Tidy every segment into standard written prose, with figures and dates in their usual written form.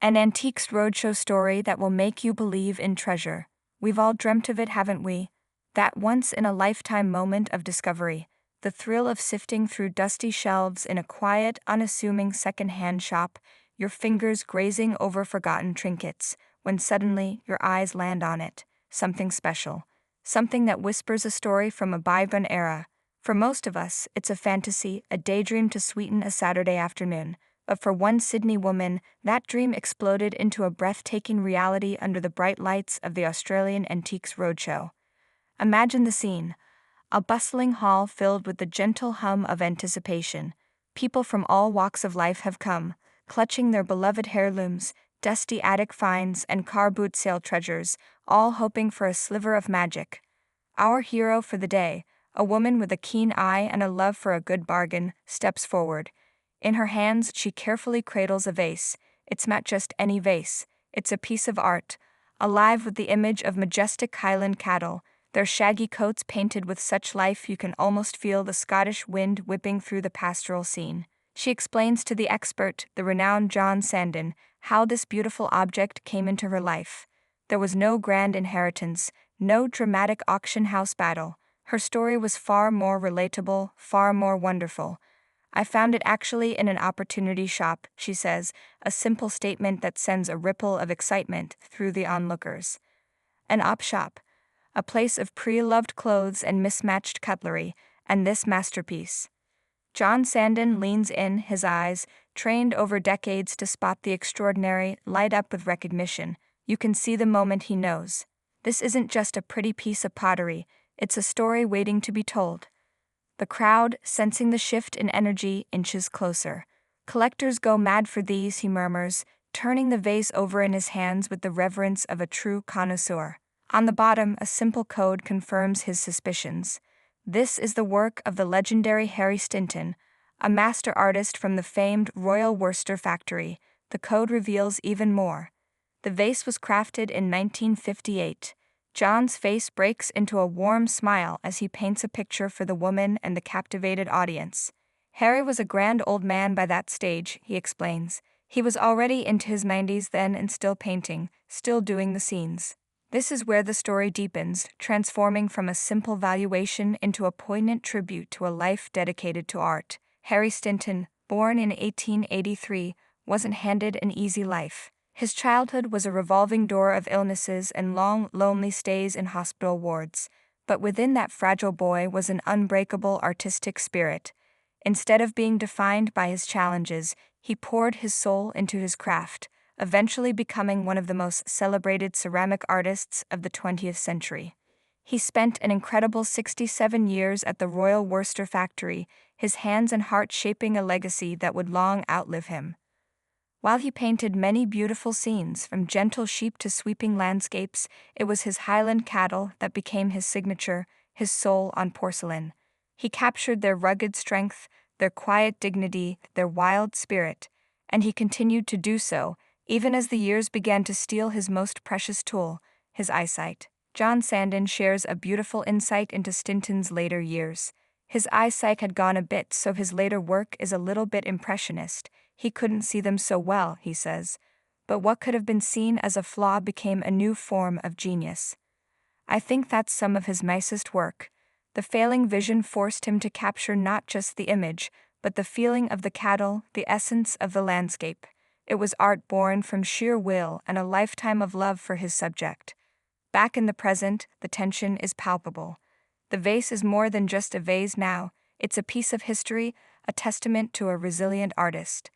An antiques roadshow story that will make you believe in treasure. We've all dreamt of it, haven't we? That once-in-a-lifetime moment of discovery, the thrill of sifting through dusty shelves in a quiet, unassuming second-hand shop, your fingers grazing over forgotten trinkets, when suddenly your eyes land on it. Something special. Something that whispers a story from a bygone era. For most of us, it's a fantasy, a daydream to sweeten a Saturday afternoon. But for one Sydney woman, that dream exploded into a breathtaking reality under the bright lights of the Australian Antiques Roadshow. Imagine the scene. A bustling hall filled with the gentle hum of anticipation. People from all walks of life have come, clutching their beloved heirlooms, dusty attic finds, and car boot sale treasures, all hoping for a sliver of magic. Our hero for the day, a woman with a keen eye and a love for a good bargain, steps forward. In her hands, she carefully cradles a vase. It's not just any vase. It's a piece of art, alive with the image of majestic Highland cattle, their shaggy coats painted with such life you can almost feel the Scottish wind whipping through the pastoral scene. She explains to the expert, the renowned John Sandon, how this beautiful object came into her life. There was no grand inheritance, no dramatic auction house battle. Her story was far more relatable, far more wonderful. I found it actually in an opportunity shop, she says, a simple statement that sends a ripple of excitement through the onlookers. An op shop, a place of pre-loved clothes and mismatched cutlery, and this masterpiece. John Sandon leans in, his eyes, trained over decades to spot the extraordinary, light up with recognition. You can see the moment he knows. This isn't just a pretty piece of pottery, it's a story waiting to be told. The crowd, sensing the shift in energy, inches closer. Collectors go mad for these, he murmurs, turning the vase over in his hands with the reverence of a true connoisseur. On the bottom, a simple code confirms his suspicions. This is the work of the legendary Harry Stinton, a master artist from the famed Royal Worcester factory. The code reveals even more. The vase was crafted in 1958. John's face breaks into a warm smile as he paints a picture for the woman and the captivated audience. Harry was a grand old man by that stage, he explains. He was already into his 90s then and still painting, still doing the scenes. This is where the story deepens, transforming from a simple valuation into a poignant tribute to a life dedicated to art. Harry Stinton, born in 1883, wasn't handed an easy life. His childhood was a revolving door of illnesses and long, lonely stays in hospital wards. But within that fragile boy was an unbreakable artistic spirit. Instead of being defined by his challenges, he poured his soul into his craft, eventually becoming one of the most celebrated ceramic artists of the 20th century. He spent an incredible 67 years at the Royal Worcester factory, his hands and heart shaping a legacy that would long outlive him. While he painted many beautiful scenes, from gentle sheep to sweeping landscapes, it was his Highland cattle that became his signature, his soul on porcelain. He captured their rugged strength, their quiet dignity, their wild spirit, and he continued to do so, even as the years began to steal his most precious tool, his eyesight. John Sandon shares a beautiful insight into Stinton's later years. His eyesight had gone a bit, so his later work is a little bit impressionist. He couldn't see them so well, he says. But what could have been seen as a flaw became a new form of genius. I think that's some of his nicest work. The failing vision forced him to capture not just the image, but the feeling of the cattle, the essence of the landscape. It was art born from sheer will and a lifetime of love for his subject. Back in the present, the tension is palpable. The vase is more than just a vase now. It's a piece of history, a testament to a resilient artist.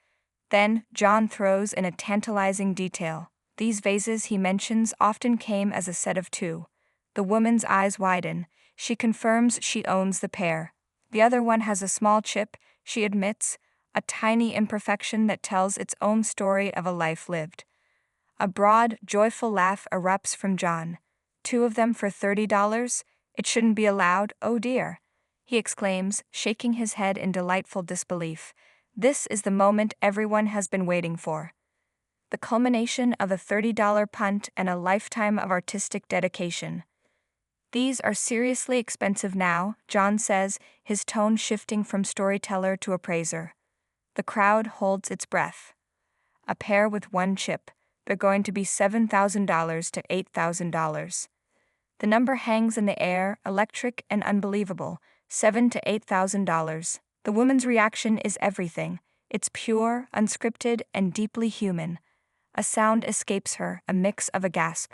Then, John throws in a tantalizing detail. These vases, he mentions, often came as a set of two. The woman's eyes widen. She confirms she owns the pair. The other one has a small chip, she admits, a tiny imperfection that tells its own story of a life lived. A broad, joyful laugh erupts from John. 2 of them for $30? It shouldn't be allowed, oh dear, he exclaims, shaking his head in delightful disbelief. This is the moment everyone has been waiting for. The culmination of a $30 punt and a lifetime of artistic dedication. These are seriously expensive now, John says, his tone shifting from storyteller to appraiser. The crowd holds its breath. A pair with one chip. They're going to be $7,000 to $8,000. The number hangs in the air, electric and unbelievable. $7,000 to $8,000. The woman's reaction is everything. It's pure, unscripted, and deeply human. A sound escapes her, a mix of a gasp,